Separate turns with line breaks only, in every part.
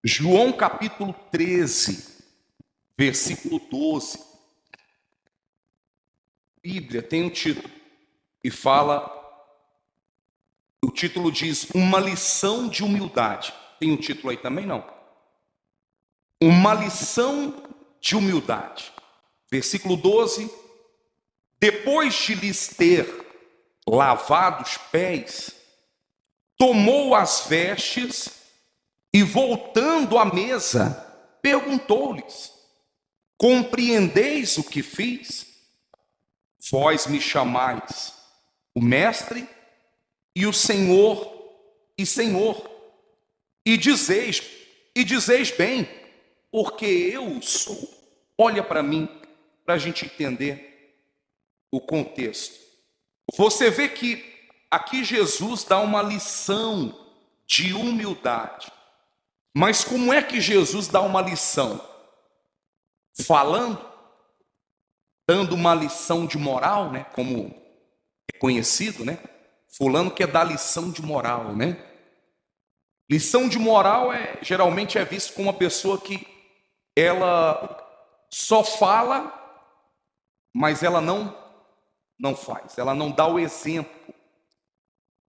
João capítulo 13, versículo 12. Bíblia tem um título e fala, o título diz, uma lição de humildade. Tem um título aí também? Não. Uma lição de humildade. Versículo 12. Depois de lhes ter lavado os pés, tomou as vestes e, voltando à mesa, perguntou-lhes: compreendeis o que fiz? Vós me chamais o mestre e o Senhor e dizeis bem, porque eu sou. Olha para mim, para a gente entender o contexto. Você vê que aqui Jesus dá uma lição de humildade. Mas como é que Jesus dá uma lição? Falando, dando uma lição de moral, né? Como é conhecido, né? Fulano quer dar lição de moral, né? Lição de moral geralmente é visto como uma pessoa que ela só fala, mas ela não faz, ela não dá o exemplo.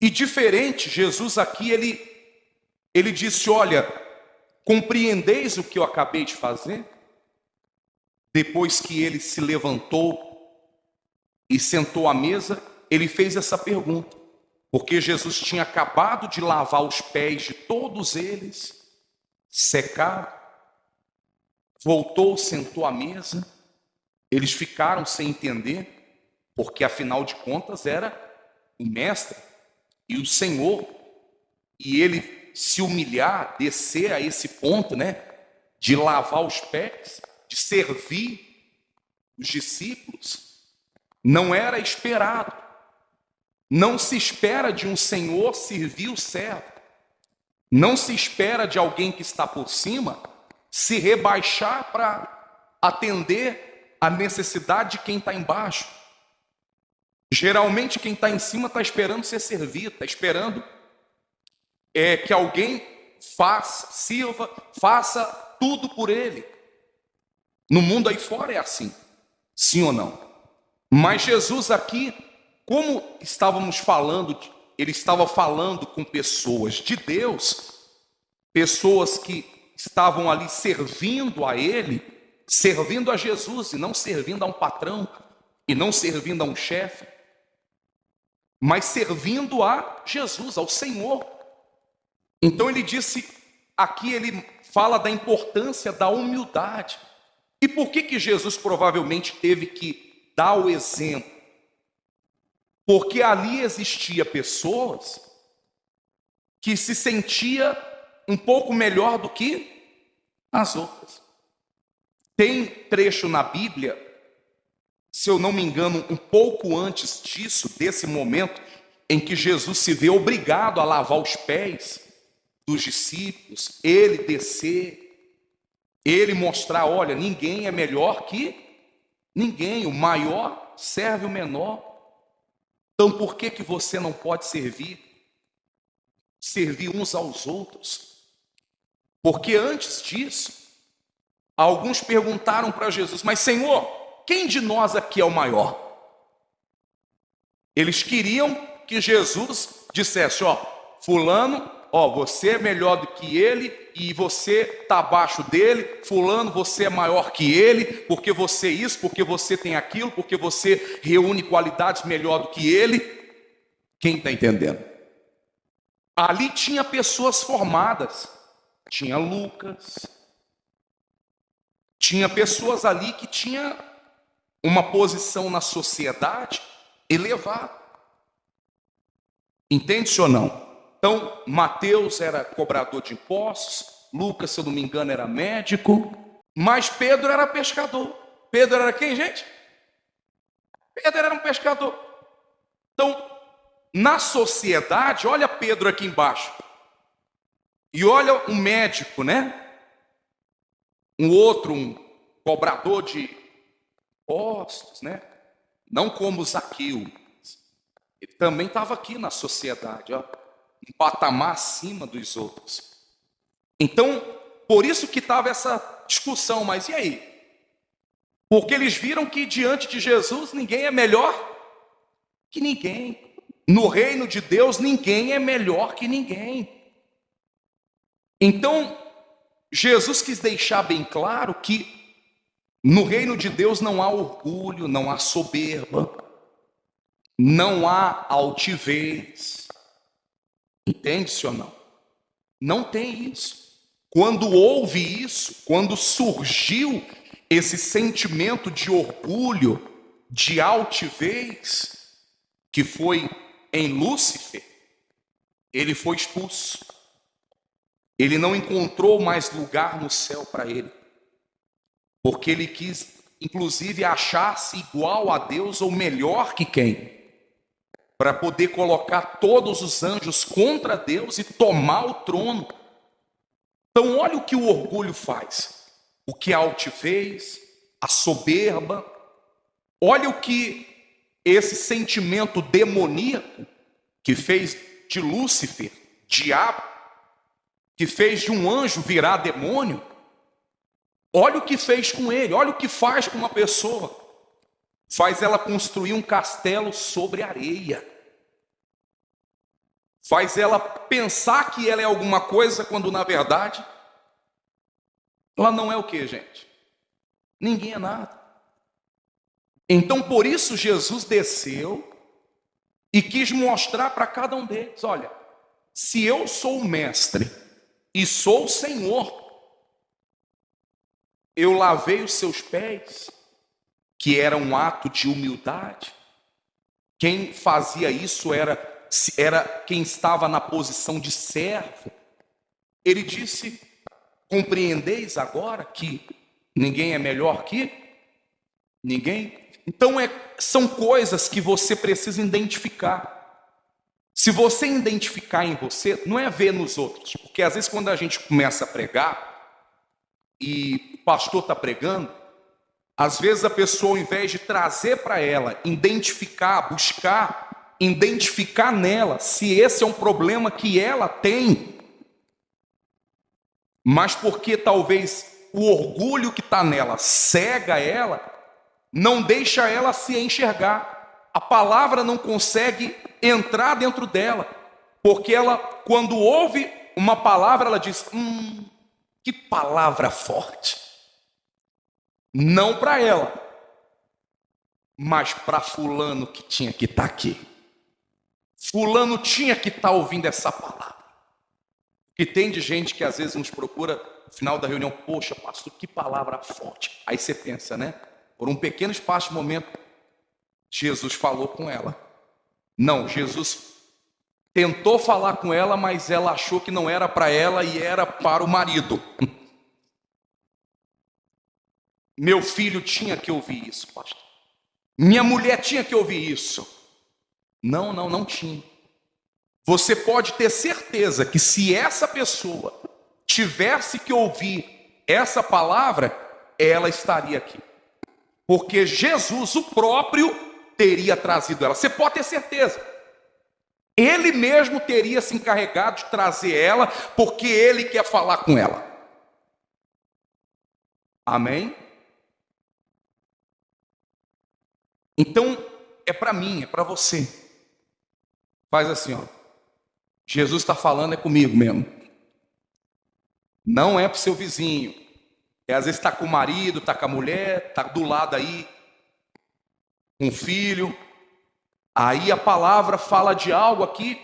E diferente, Jesus aqui, ele disse, olha, compreendeis o que eu acabei de fazer? Depois que ele se levantou e sentou à mesa, ele fez essa pergunta, porque Jesus tinha acabado de lavar os pés de todos eles, secado, voltou, sentou à mesa, eles ficaram sem entender, porque afinal de contas era o mestre e o Senhor, e ele se humilhar, descer a esse ponto, né, de lavar os pés, de servir os discípulos, não era esperado. Não se espera de um Senhor servir o servo. Não se espera de alguém que está por cima se rebaixar para atender a necessidade de quem está embaixo. Geralmente quem está em cima está esperando ser servido, está esperando que alguém faça tudo por ele. No mundo aí fora é assim, sim ou não? Mas Jesus aqui, como estávamos falando, ele estava falando com pessoas de Deus, pessoas que estavam ali servindo a ele, servindo a Jesus e não servindo a um patrão, e não servindo a um chefe, mas servindo a Jesus, ao Senhor. Então ele disse, aqui ele fala da importância da humildade. E por que Jesus provavelmente teve que dar o exemplo? Porque ali existia pessoas que se sentia um pouco melhor do que as outras. Tem trecho na Bíblia, se eu não me engano, um pouco antes disso, desse momento, em que Jesus se vê obrigado a lavar os pés dos discípulos, ele descer, ele mostrar, olha, ninguém é melhor que ninguém, o maior serve o menor. Então por que você não pode servir uns aos outros? Porque antes disso, alguns perguntaram para Jesus, mas Senhor, quem de nós aqui é o maior? Eles queriam que Jesus dissesse, ó, fulano, ó, você é melhor do que ele e você está abaixo dele, fulano, você é maior que ele, porque você isso, porque você tem aquilo, porque você reúne qualidades melhor do que ele. Quem está entendendo? Ali tinha pessoas formadas, tinha Lucas, tinha pessoas ali que tinha uma posição na sociedade elevada. Entende-se ou não? Então, Mateus era cobrador de impostos, Lucas, se eu não me engano, era médico, mas Pedro era pescador. Pedro era quem, gente? Pedro era um pescador. Então, na sociedade, olha Pedro aqui embaixo, e olha um médico, né? Um outro, um cobrador de impostos, né? Não como Zaqueu, ele também estava aqui na sociedade, ó, um patamar acima dos outros. Então, por isso que estava essa discussão, mas e aí? Porque eles viram que diante de Jesus ninguém é melhor que ninguém. No reino de Deus ninguém é melhor que ninguém. Então, Jesus quis deixar bem claro que no reino de Deus não há orgulho, não há soberba, não há altivez. Entende-se ou não? Não tem isso. Quando houve isso, quando surgiu esse sentimento de orgulho, de altivez, que foi em Lúcifer, ele foi expulso. Ele não encontrou mais lugar no céu para ele, porque ele quis, inclusive, achar-se igual a Deus ou melhor que quem? Para poder colocar todos os anjos contra Deus e tomar o trono. Então, olha o que o orgulho faz, o que a altivez, a soberba, olha o que esse sentimento demoníaco que fez de Lúcifer, diabo, que fez de um anjo virar demônio, olha o que fez com ele, olha o que faz com uma pessoa, faz ela construir um castelo sobre areia, faz ela pensar que ela é alguma coisa, quando na verdade ela não é o que, gente? Ninguém é nada. Então por isso Jesus desceu e quis mostrar para cada um deles, olha, se eu sou o mestre e sou o Senhor, eu lavei os seus pés, que era um ato de humildade. Quem fazia isso era quem estava na posição de servo. Ele disse, compreendeis agora que ninguém é melhor que ninguém? Então são coisas que você precisa identificar. Se você identificar em você, não é ver nos outros, porque às vezes quando a gente começa a pregar, e o pastor está pregando, às vezes a pessoa, ao invés de trazer para ela, identificar, buscar, identificar nela, se esse é um problema que ela tem, mas porque talvez o orgulho que está nela cega ela, não deixa ela se enxergar, a palavra não consegue entrar dentro dela, porque ela, quando ouve uma palavra, ela diz, que palavra forte. Não para ela, mas para fulano que tinha que estar aqui. Fulano tinha que estar ouvindo essa palavra. E tem de gente que às vezes nos procura no final da reunião, poxa, pastor, que palavra forte. Aí você pensa, né? Por um pequeno espaço de momento, Jesus falou com ela. Não, Jesus tentou falar com ela, mas ela achou que não era para ela e era para o marido. Meu filho tinha que ouvir isso, pastor. Minha mulher tinha que ouvir isso. Não tinha. Você pode ter certeza que se essa pessoa tivesse que ouvir essa palavra, ela estaria aqui. Porque Jesus, o próprio, teria trazido ela. Você pode ter certeza. Ele mesmo teria se encarregado de trazer ela, porque ele quer falar com ela. Amém? Então, é para mim, é para você. Faz assim, ó. Jesus está falando, é comigo mesmo. Não é para o seu vizinho. Às vezes está com o marido, está com a mulher, está do lado aí, com o filho. Aí a palavra fala de algo aqui.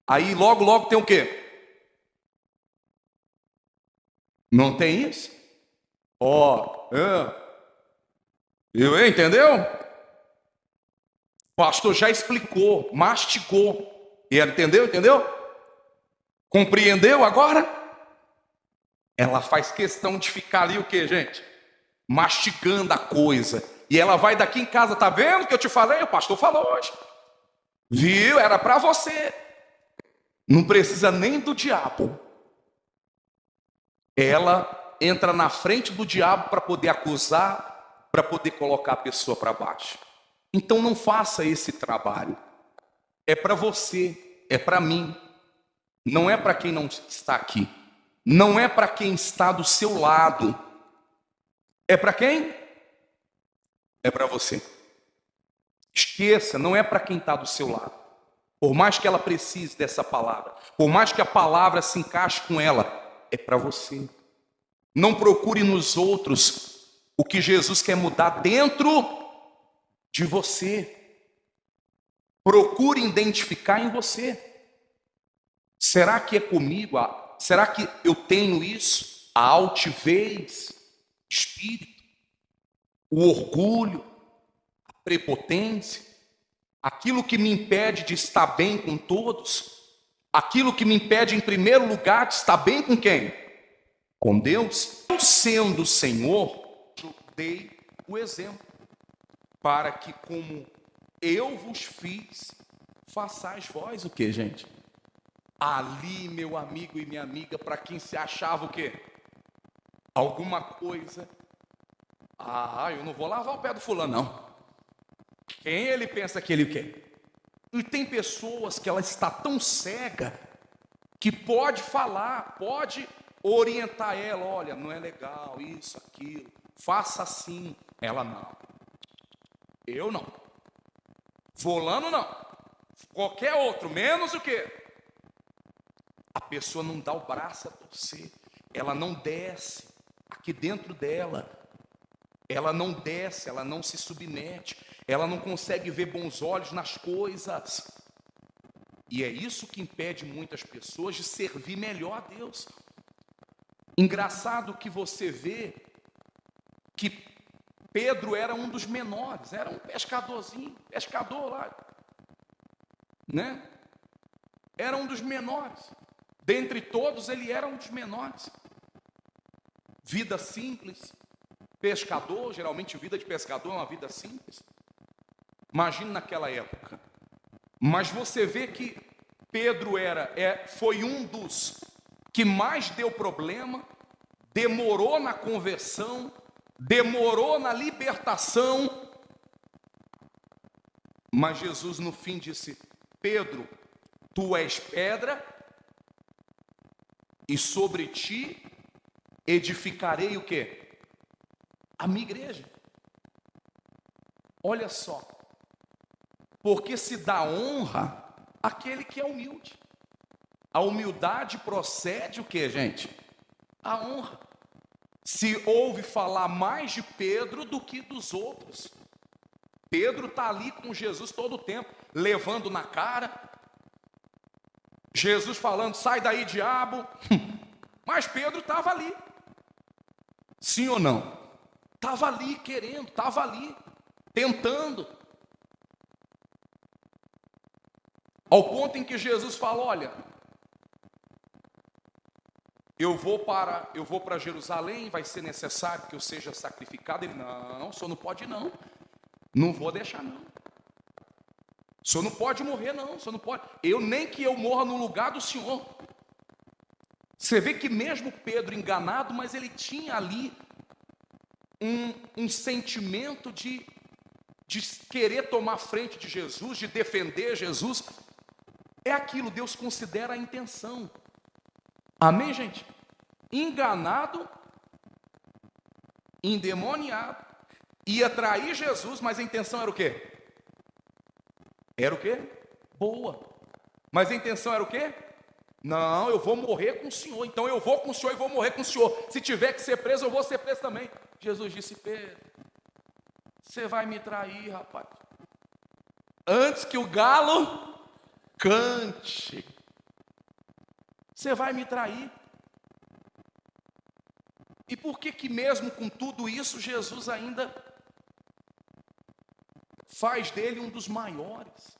Aí logo tem o quê? Não tem isso? Entendeu? O pastor já explicou, mastigou. E ela entendeu? Compreendeu agora? Ela faz questão de ficar ali o que, gente? Mastigando a coisa. E ela vai daqui em casa, tá vendo que eu te falei? O pastor falou hoje. Viu? Era para você. Não precisa nem do diabo. Ela entra na frente do diabo para poder acusar, para poder colocar a pessoa para baixo. Então não faça esse trabalho. É para você, é para mim. Não é para quem não está aqui. não é para quem está do seu lado. É para quem? É para você. Esqueça, não é para quem está do seu lado. Por mais que ela precise dessa palavra, por mais que a palavra se encaixe com ela, é para você. Não procure nos outros o que Jesus quer mudar dentro de você. Procure identificar em você. Será que é comigo? Será que eu tenho isso? A altivez, o espírito, o orgulho, a prepotência, aquilo que me impede de estar bem com todos, aquilo que me impede, em primeiro lugar, de estar bem com quem? Com Deus. Eu, sendo o Senhor, eu dei o exemplo, para que, como eu vos fiz, façais vós o que, gente? Ali, meu amigo e minha amiga, para quem se achava o quê? Alguma coisa. Eu não vou lavar o pé do fulano, não. Quem ele pensa que ele quer? E tem pessoas que ela está tão cega que pode falar, pode orientar ela, olha, não é legal isso, aquilo, faça assim. Ela não. Eu não. Fulano não. Qualquer outro, menos o quê? A pessoa não dá o braço a torcer, ela não desce aqui dentro dela, ela não desce, ela não se submete, ela não consegue ver bons olhos nas coisas. E é isso que impede muitas pessoas de servir melhor a Deus. Engraçado que você vê que Pedro era um dos menores, era um pescador lá, né? Era um dos menores. Dentre todos, ele era um dos menores. Vida simples, pescador, geralmente vida de pescador é uma vida simples. Imagine naquela época. Mas você vê que Pedro foi um dos que mais deu problema, demorou na conversão, demorou na libertação. Mas Jesus no fim disse: Pedro, tu és pedra, e sobre ti edificarei o quê? A minha igreja. Olha só, porque se dá honra àquele que é humilde. A humildade procede o quê, gente? A honra. Se ouve falar mais de Pedro do que dos outros. Pedro está ali com Jesus todo o tempo, levando na cara. Jesus falando, sai daí, diabo. Mas Pedro estava ali. Sim ou não? Estava ali querendo, estava ali, tentando. Ao ponto em que Jesus fala, olha, eu vou para Jerusalém, vai ser necessário que eu seja sacrificado. Ele, não, o senhor não pode não. Não vou deixar não. O senhor não pode morrer não, o senhor não pode. Nem que eu morra no lugar do senhor. Você vê que mesmo Pedro enganado, mas ele tinha ali um sentimento de querer tomar frente de Jesus, de defender Jesus. É aquilo, Deus considera a intenção. Amém, gente? Enganado, endemoniado, ia trair Jesus, mas a intenção era o quê? Era o quê? Boa. Mas a intenção era o quê? Não, eu vou morrer com o Senhor, então eu vou com o Senhor e vou morrer com o Senhor. Se tiver que ser preso, eu vou ser preso também. Jesus disse, Pedro, você vai me trair, rapaz. Antes que o galo cante, você vai me trair. E por que mesmo com tudo isso, Jesus ainda faz dele um dos maiores?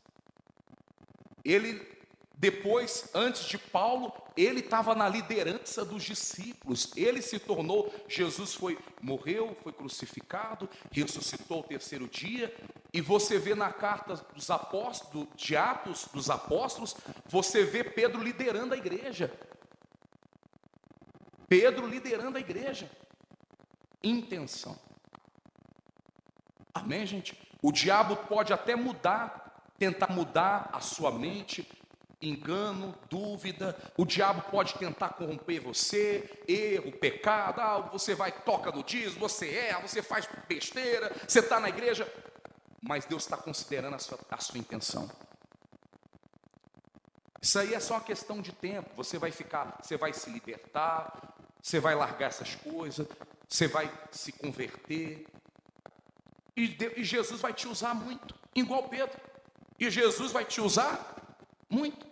Ele, depois, antes de Paulo, ele estava na liderança dos discípulos. Ele se tornou, Jesus morreu, foi crucificado, ressuscitou ao terceiro dia. E você vê na carta dos apóstolos, de Atos dos Apóstolos, você vê Pedro liderando a igreja. Pedro liderando a igreja. Intenção. Amém, gente? O diabo pode até tentar mudar a sua mente, engano, dúvida. O diabo pode tentar corromper você, erro, pecado. Você vai, toca no dízimo, você erra, você faz besteira, você está na igreja. Mas Deus está considerando a sua intenção. Isso aí é só uma questão de tempo. Você vai se libertar, você vai largar essas coisas, você vai se converter. E Jesus vai te usar muito, igual Pedro. E Jesus vai te usar muito.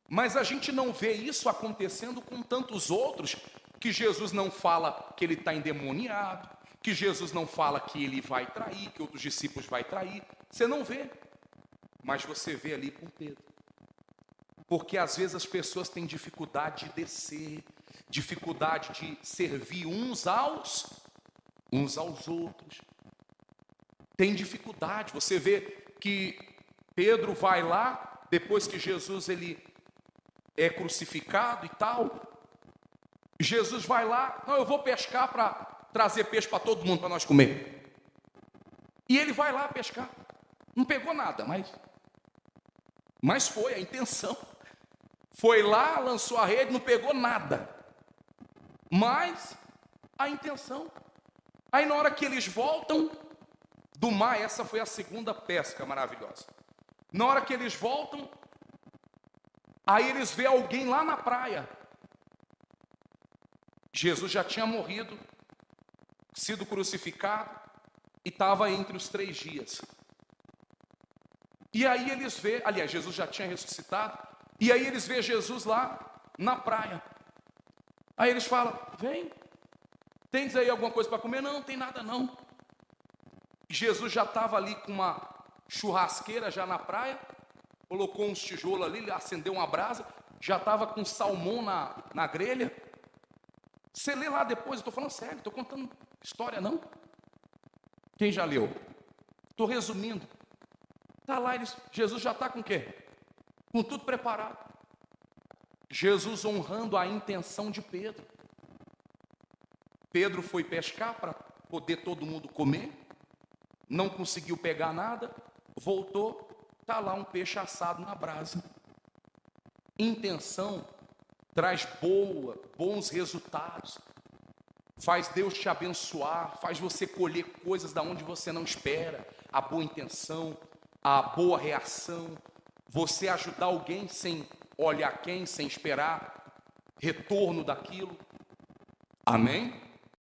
Mas a gente não vê isso acontecendo com tantos outros, que Jesus não fala que ele está endemoniado, que Jesus não fala que ele vai trair, que outros discípulos vai trair. Você não vê, mas você vê ali com Pedro. Porque às vezes as pessoas têm dificuldade de descer, dificuldade de servir uns aos outros. Tem dificuldade. Você vê que Pedro vai lá, depois que Jesus ele é crucificado e tal. Jesus vai lá, não, eu vou pescar para trazer peixe para todo mundo, para nós comer. E ele vai lá pescar. Não pegou nada, mas foi a intenção. Foi lá, lançou a rede, não pegou nada. Mas a intenção. Aí na hora que eles voltam do mar, essa foi a segunda pesca maravilhosa. Na hora que eles voltam, aí eles vê alguém lá na praia. Jesus já tinha morrido, sido crucificado, e estava entre os 3 dias. E aí eles vê, aliás, Jesus já tinha ressuscitado, e aí eles vê Jesus lá na praia. Aí eles falam, vem, tens aí alguma coisa para comer? Não, não tem nada não. Jesus já estava ali com uma churrasqueira já na praia, colocou uns tijolos ali, acendeu uma brasa, já estava com salmão na grelha. Você lê lá depois, eu estou falando sério, estou contando história não. Quem já leu? Estou resumindo. Está lá, Jesus já está com o quê? Com tudo preparado. Jesus honrando a intenção de Pedro. Pedro foi pescar para poder todo mundo comer, não conseguiu pegar nada, voltou, está lá um peixe assado na brasa. Intenção traz bons resultados, faz Deus te abençoar, faz você colher coisas da onde você não espera. A boa intenção, a boa reação, você ajudar alguém sem olhar quem, sem esperar retorno daquilo. Amém?